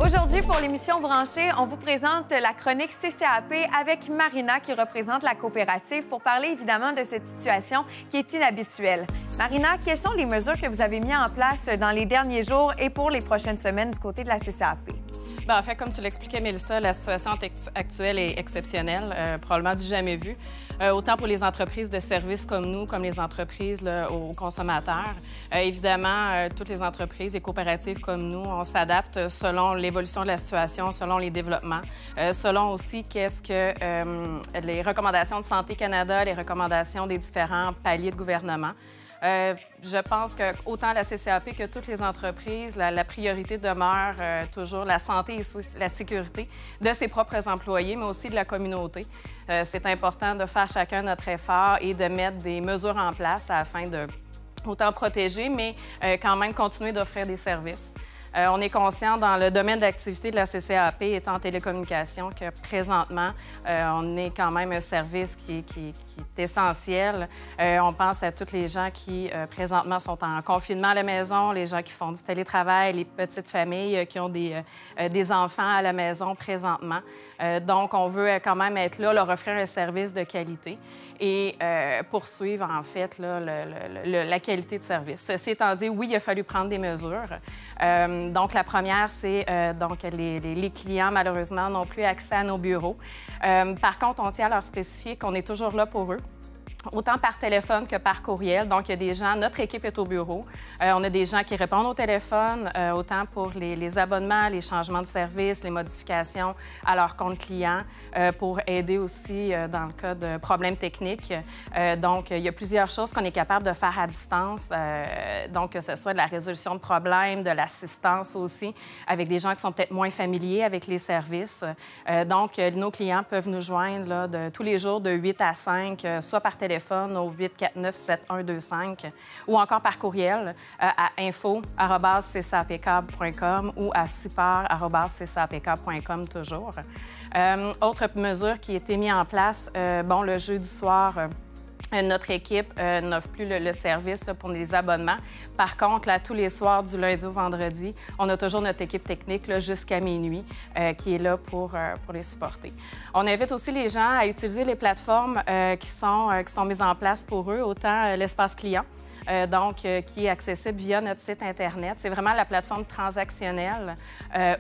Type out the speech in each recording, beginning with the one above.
Aujourd'hui, pour l'émission Branchée, on vous présente la chronique CCAP avec Marina, qui représente la coopérative, pour parler évidemment de cette situation qui est inhabituelle. Marina, quelles sont les mesures que vous avez mises en place dans les derniers jours et pour les prochaines semaines du côté de la CCAP? Bien, en fait, comme tu l'expliquais, Mélissa, la situation actuelle est exceptionnelle, probablement du jamais vu. Autant pour les entreprises de services comme nous, comme les entreprises là, aux consommateurs. Évidemment, toutes les entreprises et coopératives comme nous, on s'adapte selon l'évolution de la situation, selon les développements, selon aussi qu'est-ce que les recommandations de Santé Canada, les recommandations des différents paliers de gouvernement. Je pense que autant la CCAP que toutes les entreprises, la priorité demeure toujours la santé et la sécurité de ses propres employés, mais aussi de la communauté. C'est important de faire chacun notre effort et de mettre des mesures en place afin de autant protéger, mais quand même continuer d'offrir des services. On est conscient dans le domaine d'activité de la CCAP, étant en télécommunication, que présentement, on est quand même un service qui est essentiel. On pense à tous les gens qui, présentement, sont en confinement à la maison, les gens qui font du télétravail, les petites familles qui ont des enfants à la maison présentement. Donc, on veut quand même être là, leur offrir un service de qualité et poursuivre, en fait, là, la qualité de service. Ceci étant dit, oui, il a fallu prendre des mesures. Donc, la première, c'est donc les clients, malheureusement, n'ont plus accès à nos bureaux. Par contre, on tient à leur spécifier qu'on est toujours là pour eux, autant par téléphone que par courriel. Donc, il y a des gens, notre équipe est au bureau. On a des gens qui répondent au téléphone, autant pour les abonnements, les changements de service, les modifications à leur compte client, pour aider aussi dans le cas de problèmes techniques. Donc, il y a plusieurs choses qu'on est capable de faire à distance. Donc, que ce soit de la résolution de problèmes, de l'assistance aussi, avec des gens qui sont peut-être moins familiers avec les services. Donc, nos clients peuvent nous joindre là, tous les jours de 8 à 5, soit par téléphone au 849-7125 ou encore par courriel à info@ccapcab.com ou à support@ccapcab.com toujours. Autre mesure qui a été mise en place, le jeudi soir, notre équipe n'offre plus le service pour les abonnements. Par contre, là, tous les soirs, du lundi au vendredi, on a toujours notre équipe technique jusqu'à minuit qui est là pour les supporter. On invite aussi les gens à utiliser les plateformes qui sont mises en place pour eux, autant l'espace client, qui est accessible via notre site Internet. C'est vraiment la plateforme transactionnelle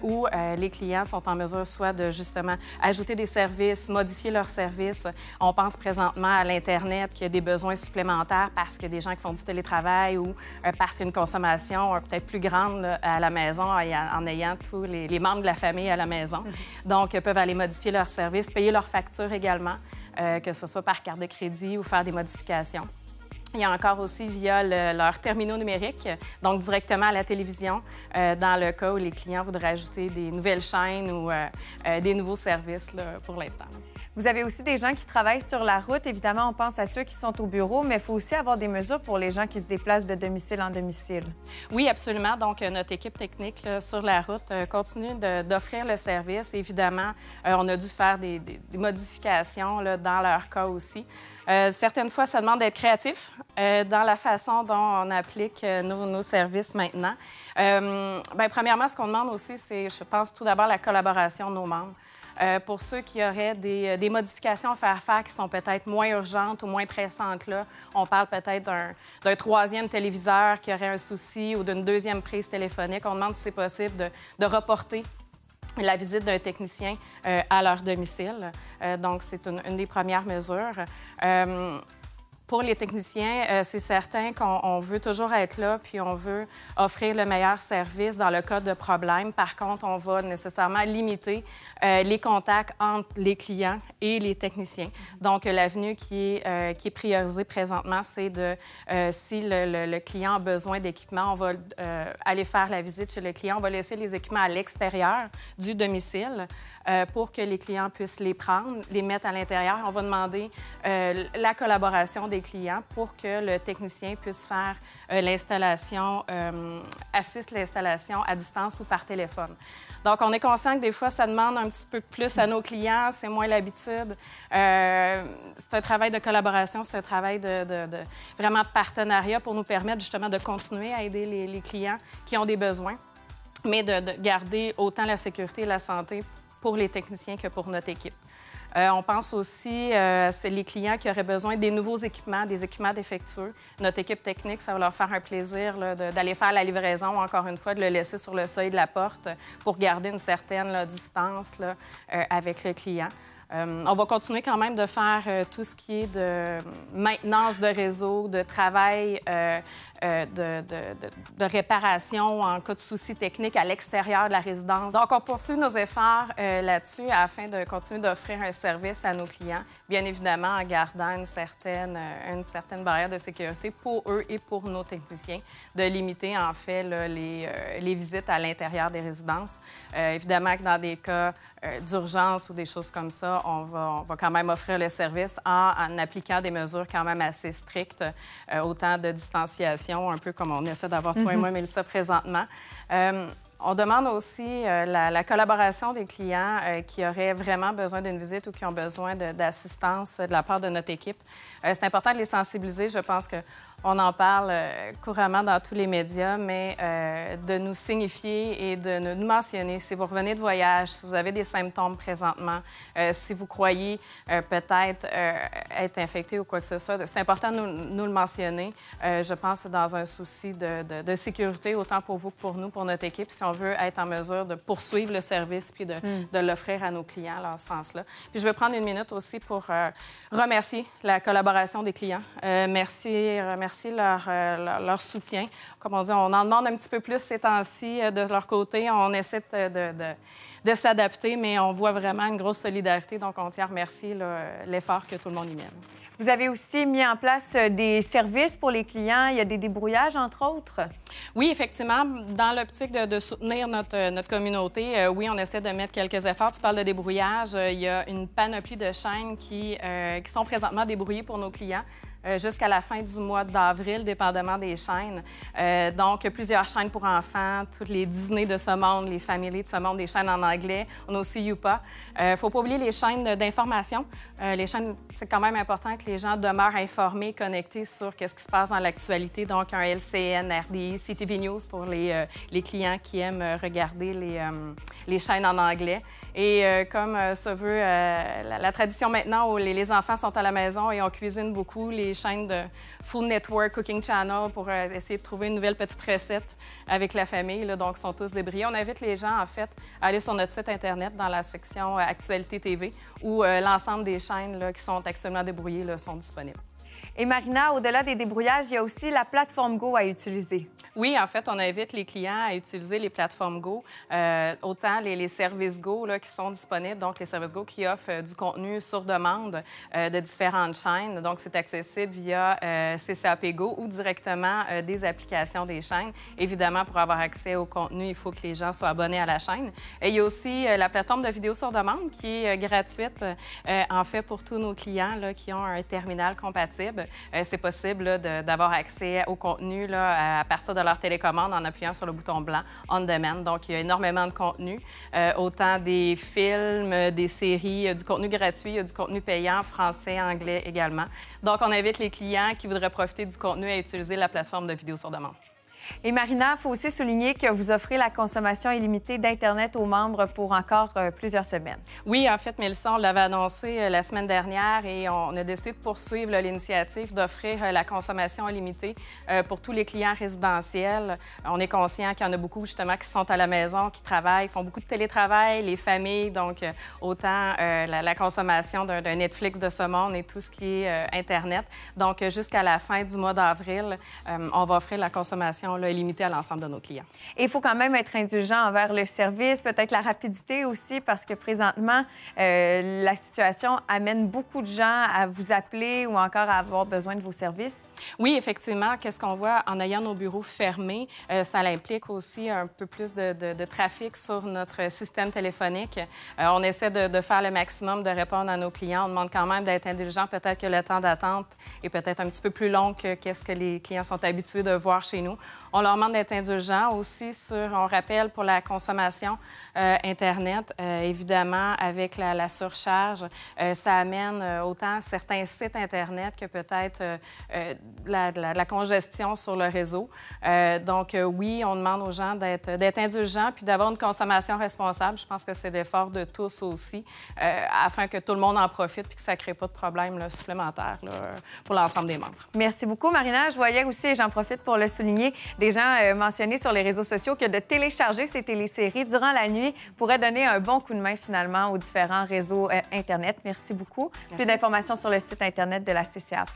où les clients sont en mesure soit de, justement, ajouter des services, modifier leurs services. On pense présentement à l'Internet qui a des besoins supplémentaires parce qu'il y a des gens qui font du télétravail ou parce qu'il y a une consommation peut-être plus grande à la maison en ayant tous les membres de la famille à la maison. Donc, ils peuvent aller modifier leurs services, payer leurs factures également, que ce soit par carte de crédit ou faire des modifications. Il y a encore aussi via leurs terminaux numériques, donc directement à la télévision, dans le cas où les clients voudraient ajouter des nouvelles chaînes ou des nouveaux services là, pour l'instant. Vous avez aussi des gens qui travaillent sur la route. Évidemment, on pense à ceux qui sont au bureau, mais il faut aussi avoir des mesures pour les gens qui se déplacent de domicile en domicile. Oui, absolument. Donc, notre équipe technique là, sur la route continue d'offrir le service. Évidemment, on a dû faire des modifications là, dans leur cas aussi. Certaines fois, ça demande d'être créatif dans la façon dont on applique nos services maintenant. Premièrement, ce qu'on demande aussi, c'est, je pense, tout d'abord la collaboration de nos membres. Pour ceux qui auraient des modifications à faire qui sont peut-être moins urgentes ou moins pressantes, là, on parle peut-être d'un troisième téléviseur qui aurait un souci ou d'une deuxième prise téléphonique. On demande si c'est possible de reporter la visite d'un technicien à leur domicile. Donc, c'est une des premières mesures. Pour les techniciens, c'est certain qu'on veut toujours être là, puis on veut offrir le meilleur service dans le cas de problème. Par contre, on va nécessairement limiter les contacts entre les clients et les techniciens. Donc, l'avenue qui est priorisée présentement, c'est si le client a besoin d'équipement, on va aller faire la visite chez le client. On va laisser les équipements à l'extérieur du domicile pour que les clients puissent les prendre, les mettre à l'intérieur. On va demander la collaboration des clients pour que le technicien puisse faire l'installation, assiste l'installation à distance ou par téléphone. Donc, on est conscient que des fois, ça demande un petit peu plus à nos clients, c'est moins l'habitude. C'est un travail de collaboration, c'est un travail vraiment de partenariat pour nous permettre justement de continuer à aider les clients qui ont des besoins. mais de garder autant la sécurité et la santé pour les techniciens que pour notre équipe. On pense aussi, c'est les clients qui auraient besoin des nouveaux équipements, des équipements défectueux. Notre équipe technique, ça va leur faire un plaisir d'aller faire la livraison, encore une fois, de le laisser sur le seuil de la porte pour garder une certaine distance avec le client. On va continuer quand même de faire tout ce qui est de maintenance de réseau, de travail, de réparation en cas de soucis techniques à l'extérieur de la résidence. Donc, on poursuit nos efforts là-dessus afin de continuer d'offrir un service à nos clients, bien évidemment en gardant une certaine barrière de sécurité pour eux et pour nos techniciens, de limiter en fait là, les visites à l'intérieur des résidences. Évidemment que dans des cas d'urgence ou des choses comme ça, on va quand même offrir le service en appliquant des mesures quand même assez strictes, autant de distanciation, un peu comme on essaie d'avoir toi et moi, Mélissa, présentement. On demande aussi la collaboration des clients qui auraient vraiment besoin d'une visite ou qui ont besoin d'assistance de la part de notre équipe. C'est important de les sensibiliser. Je pense qu'on en parle couramment dans tous les médias, mais de nous signifier et de nous mentionner si vous revenez de voyage, si vous avez des symptômes présentement, si vous croyez peut-être être infecté ou quoi que ce soit. C'est important de nous le mentionner. Je pense que c'est dans un souci de sécurité, autant pour vous que pour nous, pour notre équipe, si on veut être en mesure de poursuivre le service puis de l'offrir à nos clients dans ce sens-là. Puis je vais prendre une minute aussi pour remercier la collaboration des clients. Merci leur soutien. Comme on dit, on en demande un petit peu plus ces temps-ci de leur côté. On essaie de s'adapter, mais on voit vraiment une grosse solidarité. Donc, on tient à remercier l'effort que tout le monde y mène. Vous avez aussi mis en place des services pour les clients. Il y a des débrouillages, entre autres? Oui, effectivement. Dans l'optique de soutenir notre communauté, oui, on essaie de mettre quelques efforts. Tu parles de débrouillage. Il y a une panoplie de chaînes qui sont présentement débrouillées pour nos clients. Jusqu'à la fin du mois d'avril, dépendamment des chaînes. Donc, plusieurs chaînes pour enfants, toutes les Disney de ce monde, les Family de ce monde, des chaînes en anglais. On a aussi Youpa. Il ne faut pas oublier les chaînes d'information. Les chaînes, c'est quand même important que les gens demeurent informés, connectés sur ce qui se passe dans l'actualité. Donc, un LCN, RDI, CTV News pour les clients qui aiment regarder les chaînes en anglais. Et comme se veut la tradition maintenant où les enfants sont à la maison et on cuisine beaucoup, les chaînes de Food Network, Cooking Channel pour essayer de trouver une nouvelle petite recette avec la famille. Là, donc, sont tous débrouillés. On invite les gens, en fait, à aller sur notre site Internet dans la section Actualité TV où l'ensemble des chaînes là, qui sont actuellement débrouillées là, sont disponibles. Et Marina, au-delà des débrouillages, il y a aussi la plateforme Go à utiliser. Oui, en fait, on invite les clients à utiliser les plateformes Go, autant les services Go là, qui sont disponibles, donc les services Go qui offrent du contenu sur demande de différentes chaînes. Donc, c'est accessible via CCAP Go ou directement des applications des chaînes. Évidemment, pour avoir accès au contenu, il faut que les gens soient abonnés à la chaîne. Et il y a aussi la plateforme de vidéo sur demande qui est gratuite, en fait, pour tous nos clients là, qui ont un terminal compatible. C'est possible d'avoir accès au contenu là, à partir de leur télécommande en appuyant sur le bouton blanc « On Demand ». Donc, il y a énormément de contenu, autant des films, des séries, du contenu gratuit, il y a du contenu payant, français, anglais également. Donc, on invite les clients qui voudraient profiter du contenu à utiliser la plateforme de vidéo sur demande. Et Marina, il faut aussi souligner que vous offrez la consommation illimitée d'Internet aux membres pour encore plusieurs semaines. Oui, en fait, Mélissa, on l'avait annoncé la semaine dernière et on a décidé de poursuivre l'initiative d'offrir la consommation illimitée pour tous les clients résidentiels. On est conscient qu'il y en a beaucoup, justement, qui sont à la maison, qui travaillent, font beaucoup de télétravail, les familles, donc autant la consommation d'un Netflix de ce monde et tout ce qui est Internet. Donc, jusqu'à la fin du mois d'avril, on va offrir la consommation illimité à l'ensemble de nos clients. Et il faut quand même être indulgent envers le service, peut-être la rapidité aussi, parce que présentement, la situation amène beaucoup de gens à vous appeler ou encore à avoir besoin de vos services. Oui, effectivement. Qu'est-ce qu'on voit en ayant nos bureaux fermés? Ça implique aussi un peu plus de trafic sur notre système téléphonique. On essaie de faire le maximum de répondre à nos clients. On demande quand même d'être indulgent. Peut-être que le temps d'attente est peut-être un petit peu plus long que ce que les clients sont habitués de voir chez nous. On leur demande d'être indulgents aussi on rappelle, pour la consommation Internet. Évidemment, avec la surcharge, ça amène autant certains sites Internet que peut-être la congestion sur le réseau. Donc, oui, on demande aux gens d'être indulgents puis d'avoir une consommation responsable. Je pense que c'est l'effort de tous aussi, afin que tout le monde en profite puis que ça ne crée pas de problème là, supplémentaires là, pour l'ensemble des membres. Merci beaucoup, Marina. Je voyais aussi, et j'en profite pour le souligner, des gens mentionnés sur les réseaux sociaux que de télécharger ces téléséries durant la nuit pourrait donner un bon coup de main, finalement, aux différents réseaux Internet. Merci beaucoup. Merci. Plus d'informations sur le site Internet de la CCAP.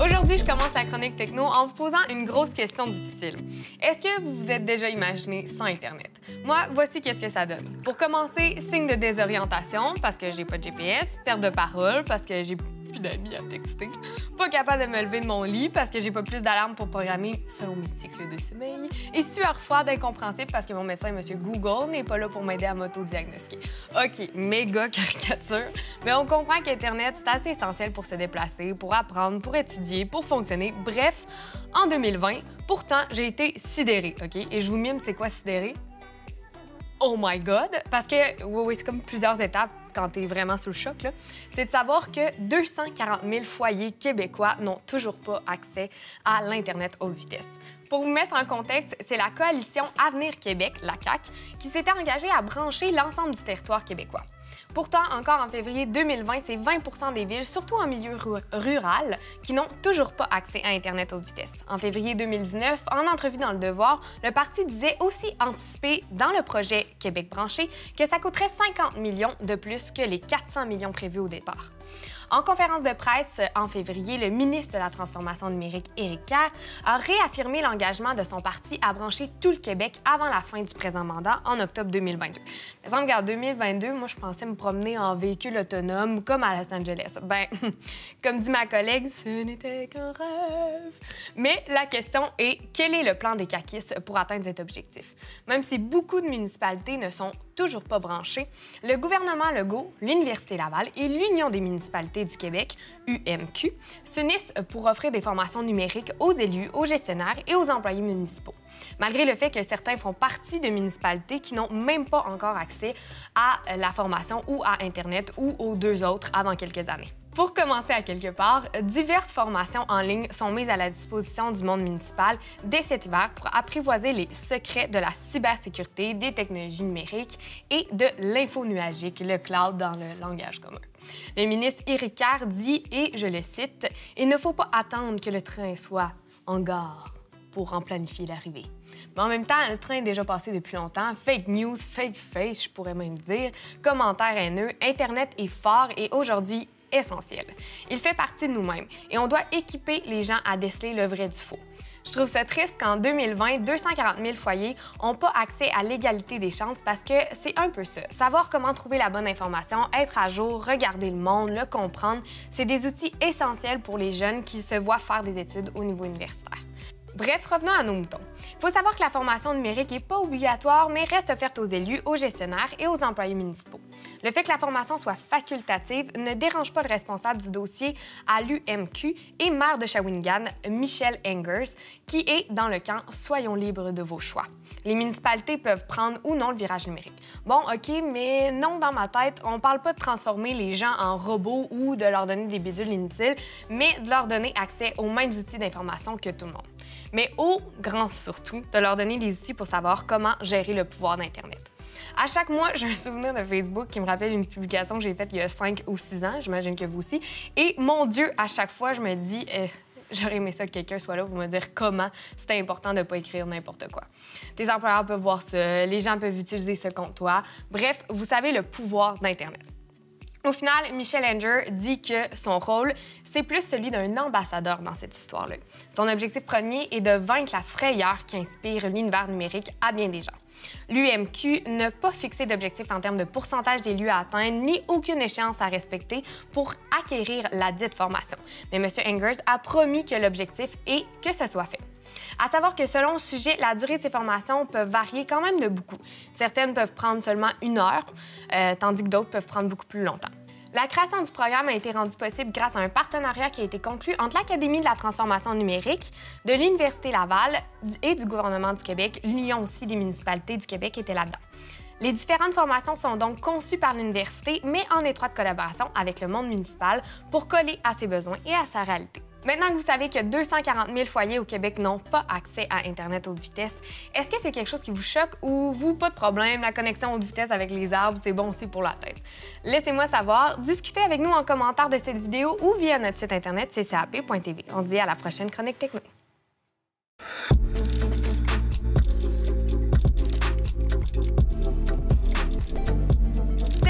Aujourd'hui, je commence la chronique techno en vous posant une grosse question difficile. Est-ce que vous vous êtes déjà imaginé sans Internet? Moi, voici qu'est-ce que ça donne. Pour commencer, signe de désorientation parce que j'ai pas de GPS, perte de parole parce que j'ai plus d'amis à texter, pas capable de me lever de mon lit parce que j'ai pas plus d'alarme pour programmer selon mes cycles de sommeil, et sueur froide incompréhensible parce que mon médecin, M. Google, n'est pas là pour m'aider à m'auto-diagnostiquer. OK, méga caricature, mais on comprend qu'Internet, c'est assez essentiel pour se déplacer, pour apprendre, pour étudier, pour fonctionner. Bref, en 2020, pourtant, j'ai été sidérée, OK? Et je vous mime, c'est quoi sidérée? Oh my God! Parce que, oui, c'est comme plusieurs étapes quand tu es vraiment sous le choc, c'est de savoir que 240 000 foyers québécois n'ont toujours pas accès à l'Internet haute vitesse. Pour vous mettre en contexte, c'est la coalition Avenir Québec, la CAQ, qui s'était engagée à brancher l'ensemble du territoire québécois. Pourtant, encore en février 2020, c'est 20 des villes, surtout en milieu rural, qui n'ont toujours pas accès à Internet haute vitesse. En février 2019, en entrevue dans Le Devoir, le parti disait aussi anticiper dans le projet Québec branché que ça coûterait 50 millions de plus que les 400 millions prévus au départ. En conférence de presse en février, le ministre de la Transformation numérique, Éric Kerr, a réaffirmé l'engagement de son parti à brancher tout le Québec avant la fin du présent mandat en octobre 2022. Mais en regarde 2022, moi, je pensais me promener en véhicule autonome comme à Los Angeles. Ben, comme dit ma collègue, ce n'était qu'un rêve. Mais la question est, quel est le plan des caquistes pour atteindre cet objectif? Même si beaucoup de municipalités ne sont toujours pas branchées, le gouvernement Legault, l'Université Laval et l'Union des municipalités du Québec, UMQ, s'unissent pour offrir des formations numériques aux élus, aux gestionnaires et aux employés municipaux. Malgré le fait que certains font partie de municipalités qui n'ont même pas encore accès à la formation ou à Internet ou aux deux autres avant quelques années. Pour commencer à quelque part, diverses formations en ligne sont mises à la disposition du monde municipal dès cet hiver pour apprivoiser les secrets de la cybersécurité, des technologies numériques et de l'infonuagique, le cloud dans le langage commun. Le ministre Éric Kerr dit, et je le cite, « Il ne faut pas attendre que le train soit en gare pour en planifier l'arrivée. » Mais en même temps, le train est déjà passé depuis longtemps. Fake news, fake face, je pourrais même dire, commentaires haineux, Internet est fort et aujourd'hui essentiel. Il fait partie de nous-mêmes et on doit équiper les gens à déceler le vrai du faux. Je trouve ça triste qu'en 2020, 240 000 foyers n'ont pas accès à l'égalité des chances parce que c'est un peu ça. Savoir comment trouver la bonne information, être à jour, regarder le monde, le comprendre, c'est des outils essentiels pour les jeunes qui se voient faire des études au niveau universitaire. Bref, revenons à nos moutons. Il faut savoir que la formation numérique n'est pas obligatoire, mais reste offerte aux élus, aux gestionnaires et aux employés municipaux. Le fait que la formation soit facultative ne dérange pas le responsable du dossier à l'UMQ et maire de Shawinigan, Michel Engers, qui est dans le camp « Soyons libres de vos choix ». Les municipalités peuvent prendre ou non le virage numérique. Bon, OK, mais non, dans ma tête, on parle pas de transformer les gens en robots ou de leur donner des bidules inutiles, mais de leur donner accès aux mêmes outils d'information que tout le monde. Mais au grand surtout, de leur donner des outils pour savoir comment gérer le pouvoir d'Internet. À chaque mois, j'ai un souvenir de Facebook qui me rappelle une publication que j'ai faite il y a 5 ou 6 ans, j'imagine que vous aussi. Et mon Dieu, à chaque fois, je me dis, j'aurais aimé ça que quelqu'un soit là pour me dire comment c'était important de ne pas écrire n'importe quoi. Tes employeurs peuvent voir ça, les gens peuvent utiliser ce contre toi. Bref, vous savez le pouvoir d'Internet. Au final, Michel Engers dit que son rôle, c'est plus celui d'un ambassadeur dans cette histoire-là. Son objectif premier est de vaincre la frayeur qui inspire l'univers numérique à bien des gens. L'UMQ n'a pas fixé d'objectif en termes de pourcentage d'élus à atteindre ni aucune échéance à respecter pour acquérir la dite formation. Mais M. Engers a promis que l'objectif est que ce soit fait. À savoir que selon le sujet, la durée de ces formations peut varier quand même de beaucoup. Certaines peuvent prendre seulement 1 heure, tandis que d'autres peuvent prendre beaucoup plus longtemps. La création du programme a été rendue possible grâce à un partenariat qui a été conclu entre l'Académie de la transformation numérique, de l'Université Laval et du gouvernement du Québec. L'Union aussi des municipalités du Québec était là-dedans. Les différentes formations sont donc conçues par l'université, mais en étroite collaboration avec le monde municipal pour coller à ses besoins et à sa réalité. Maintenant que vous savez que 240 000 foyers au Québec n'ont pas accès à Internet haute vitesse, est-ce que c'est quelque chose qui vous choque ou vous, pas de problème, la connexion haute vitesse avec les arbres, c'est bon aussi pour la tête? Laissez-moi savoir, discutez avec nous en commentaire de cette vidéo ou via notre site Internet ccap.tv. On se dit à la prochaine Chronique Techno.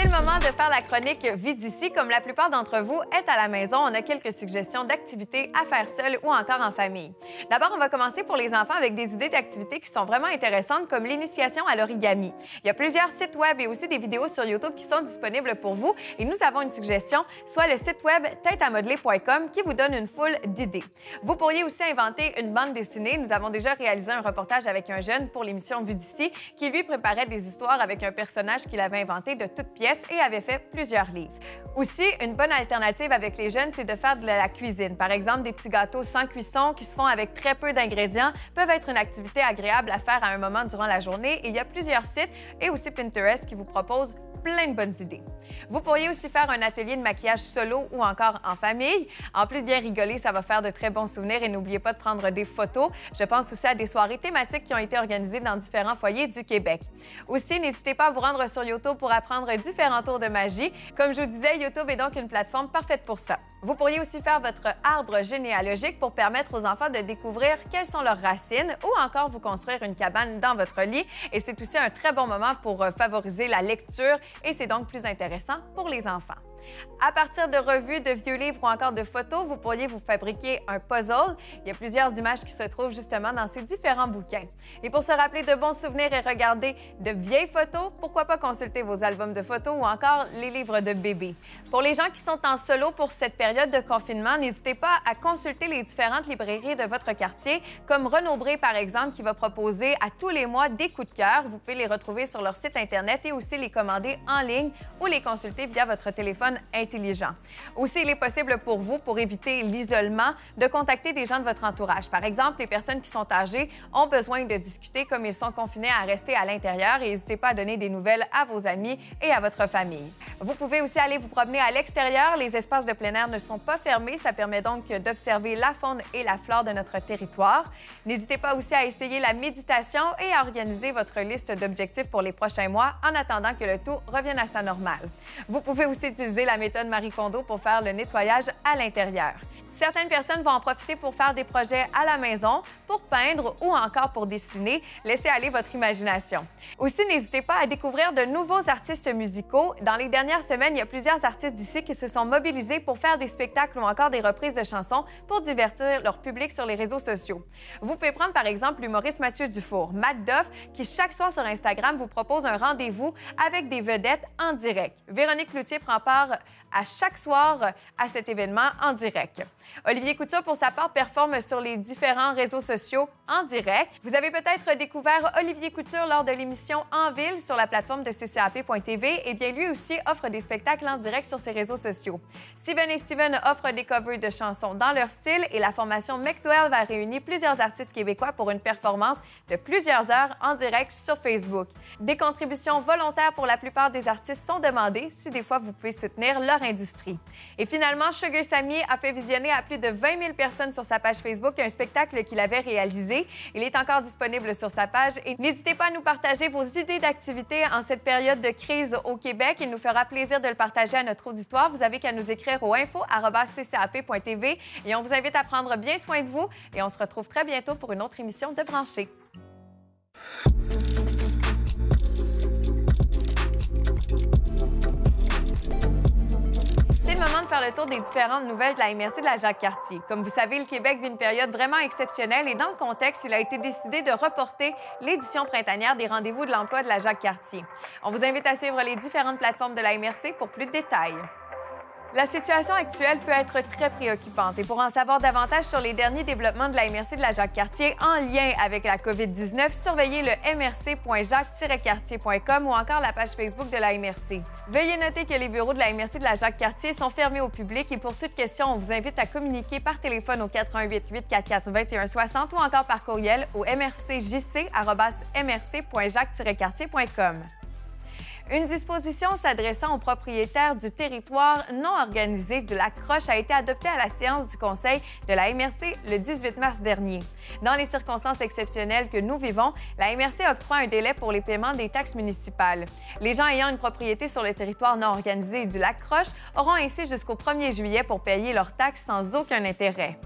C'est le moment de faire la chronique Vie d'ici. Comme la plupart d'entre vous est à la maison, on a quelques suggestions d'activités à faire seul ou encore en famille. D'abord, on va commencer pour les enfants avec des idées d'activités qui sont vraiment intéressantes, comme l'initiation à l'origami. Il y a plusieurs sites web et aussi des vidéos sur YouTube qui sont disponibles pour vous. Et nous avons une suggestion, soit le site web têteamodeler.com qui vous donne une foule d'idées. Vous pourriez aussi inventer une bande dessinée. Nous avons déjà réalisé un reportage avec un jeune pour l'émission Vue d'ici qui lui préparait des histoires avec un personnage qu'il avait inventé de toutes pièces et avait fait plusieurs livres. Aussi, une bonne alternative avec les jeunes, c'est de faire de la cuisine. Par exemple, des petits gâteaux sans cuisson qui se font avec très peu d'ingrédients peuvent être une activité agréable à faire à un moment durant la journée. Et il y a plusieurs sites et aussi Pinterest qui vous proposent plein de bonnes idées. Vous pourriez aussi faire un atelier de maquillage solo ou encore en famille. En plus de bien rigoler, ça va faire de très bons souvenirs et n'oubliez pas de prendre des photos. Je pense aussi à des soirées thématiques qui ont été organisées dans différents foyers du Québec. Aussi, n'hésitez pas à vous rendre sur YouTube pour apprendre différents tours de magie. Comme je vous disais, YouTube est donc une plateforme parfaite pour ça. Vous pourriez aussi faire votre arbre généalogique pour permettre aux enfants de découvrir quelles sont leurs racines ou encore vous construire une cabane dans votre lit. Et c'est aussi un très bon moment pour favoriser la lecture et c'est donc plus intéressant pour les enfants. À partir de revues, de vieux livres ou encore de photos, vous pourriez vous fabriquer un puzzle. Il y a plusieurs images qui se trouvent justement dans ces différents bouquins. Et pour se rappeler de bons souvenirs et regarder de vieilles photos, pourquoi pas consulter vos albums de photos ou encore les livres de bébés. Pour les gens qui sont en solo pour cette période de confinement, n'hésitez pas à consulter les différentes librairies de votre quartier, comme Renaud-Bré par exemple, qui va proposer à tous les mois des coups de cœur. Vous pouvez les retrouver sur leur site Internet et aussi les commander en ligne ou les consulter via votre téléphone intelligent. Aussi, il est possible pour vous, pour éviter l'isolement, de contacter des gens de votre entourage. Par exemple, les personnes qui sont âgées ont besoin de discuter comme ils sont confinés à rester à l'intérieur et n'hésitez pas à donner des nouvelles à vos amis et à votre famille. Vous pouvez aussi aller vous promener à l'extérieur. Les espaces de plein air ne sont pas fermés. Ça permet donc d'observer la faune et la flore de notre territoire. N'hésitez pas aussi à essayer la méditation et à organiser votre liste d'objectifs pour les prochains mois en attendant que le tout revienne à sa normale. Vous pouvez aussi utiliser la méthode Marie Kondo pour faire le nettoyage à l'intérieur. Certaines personnes vont en profiter pour faire des projets à la maison, pour peindre ou encore pour dessiner. Laissez aller votre imagination. Aussi, n'hésitez pas à découvrir de nouveaux artistes musicaux. Dans les dernières semaines, il y a plusieurs artistes d'ici qui se sont mobilisés pour faire des spectacles ou encore des reprises de chansons pour divertir leur public sur les réseaux sociaux. Vous pouvez prendre par exemple l'humoriste Mathieu Dufour, Matt Duff, qui chaque soir sur Instagram vous propose un rendez-vous avec des vedettes en direct. Véronique Cloutier prend part à chaque soir à cet événement en direct. Olivier Couture, pour sa part, performe sur les différents réseaux sociaux en direct. Vous avez peut-être découvert Olivier Couture lors de l'émission En Ville sur la plateforme de ccap.tv. Eh bien, lui aussi offre des spectacles en direct sur ses réseaux sociaux. Steven et Steven offrent des covers de chansons dans leur style et la formation Mec12 va réunir plusieurs artistes québécois pour une performance de plusieurs heures en direct sur Facebook. Des contributions volontaires pour la plupart des artistes sont demandées si des fois vous pouvez soutenir leur industrie. Et finalement, Sugar Sammy a fait visionner à plus de 20 000 personnes sur sa page Facebook un spectacle qu'il avait réalisé. Il est encore disponible sur sa page et n'hésitez pas à nous partager vos idées d'activités en cette période de crise au Québec. Il nous fera plaisir de le partager à notre auditoire. Vous avez qu'à nous écrire au info@ccap.tv et on vous invite à prendre bien soin de vous et on se retrouve très bientôt pour une autre émission de Branché. C'est le moment de faire le tour des différentes nouvelles de la MRC de la Jacques-Cartier. Comme vous savez, le Québec vit une période vraiment exceptionnelle et dans le contexte, il a été décidé de reporter l'édition printanière des rendez-vous de l'emploi de la Jacques-Cartier. On vous invite à suivre les différentes plateformes de la MRC pour plus de détails. La situation actuelle peut être très préoccupante et pour en savoir davantage sur les derniers développements de la MRC de la Jacques-Cartier en lien avec la COVID-19, surveillez le mrc.jacques-cartier.com ou encore la page Facebook de la MRC. Veuillez noter que les bureaux de la MRC de la Jacques-Cartier sont fermés au public et pour toute question, on vous invite à communiquer par téléphone au 88 844 2160 ou encore par courriel au mrcjc@mrc.jacques-cartier.com. Une disposition s'adressant aux propriétaires du territoire non organisé du lac Croche a été adoptée à la séance du Conseil de la MRC le 18 mars dernier. Dans les circonstances exceptionnelles que nous vivons, la MRC octroie un délai pour les paiements des taxes municipales. Les gens ayant une propriété sur le territoire non organisé du lac Croche auront ainsi jusqu'au 1er juillet pour payer leurs taxes sans aucun intérêt.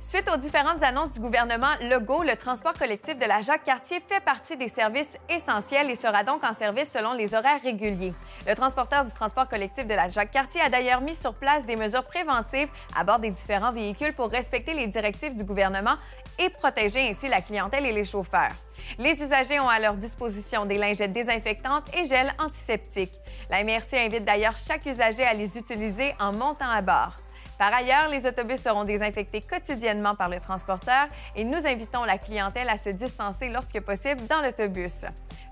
Suite aux différentes annonces du gouvernement Legault, le transport collectif de la Jacques-Cartier fait partie des services essentiels et sera donc en service selon les horaires réguliers. Le transporteur du transport collectif de la Jacques-Cartier a d'ailleurs mis sur place des mesures préventives à bord des différents véhicules pour respecter les directives du gouvernement et protéger ainsi la clientèle et les chauffeurs. Les usagers ont à leur disposition des lingettes désinfectantes et gels antiseptiques. La MRC invite d'ailleurs chaque usager à les utiliser en montant à bord. Par ailleurs, les autobus seront désinfectés quotidiennement par le transporteur et nous invitons la clientèle à se distancer lorsque possible dans l'autobus.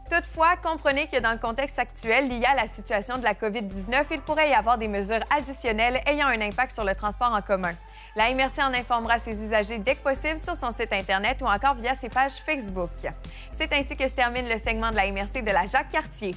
Toutefois, comprenez que dans le contexte actuel lié à la situation de la COVID-19, il pourrait y avoir des mesures additionnelles ayant un impact sur le transport en commun. La MRC en informera ses usagers dès que possible sur son site Internet ou encore via ses pages Facebook. C'est ainsi que se termine le segment de la MRC de la Jacques-Cartier.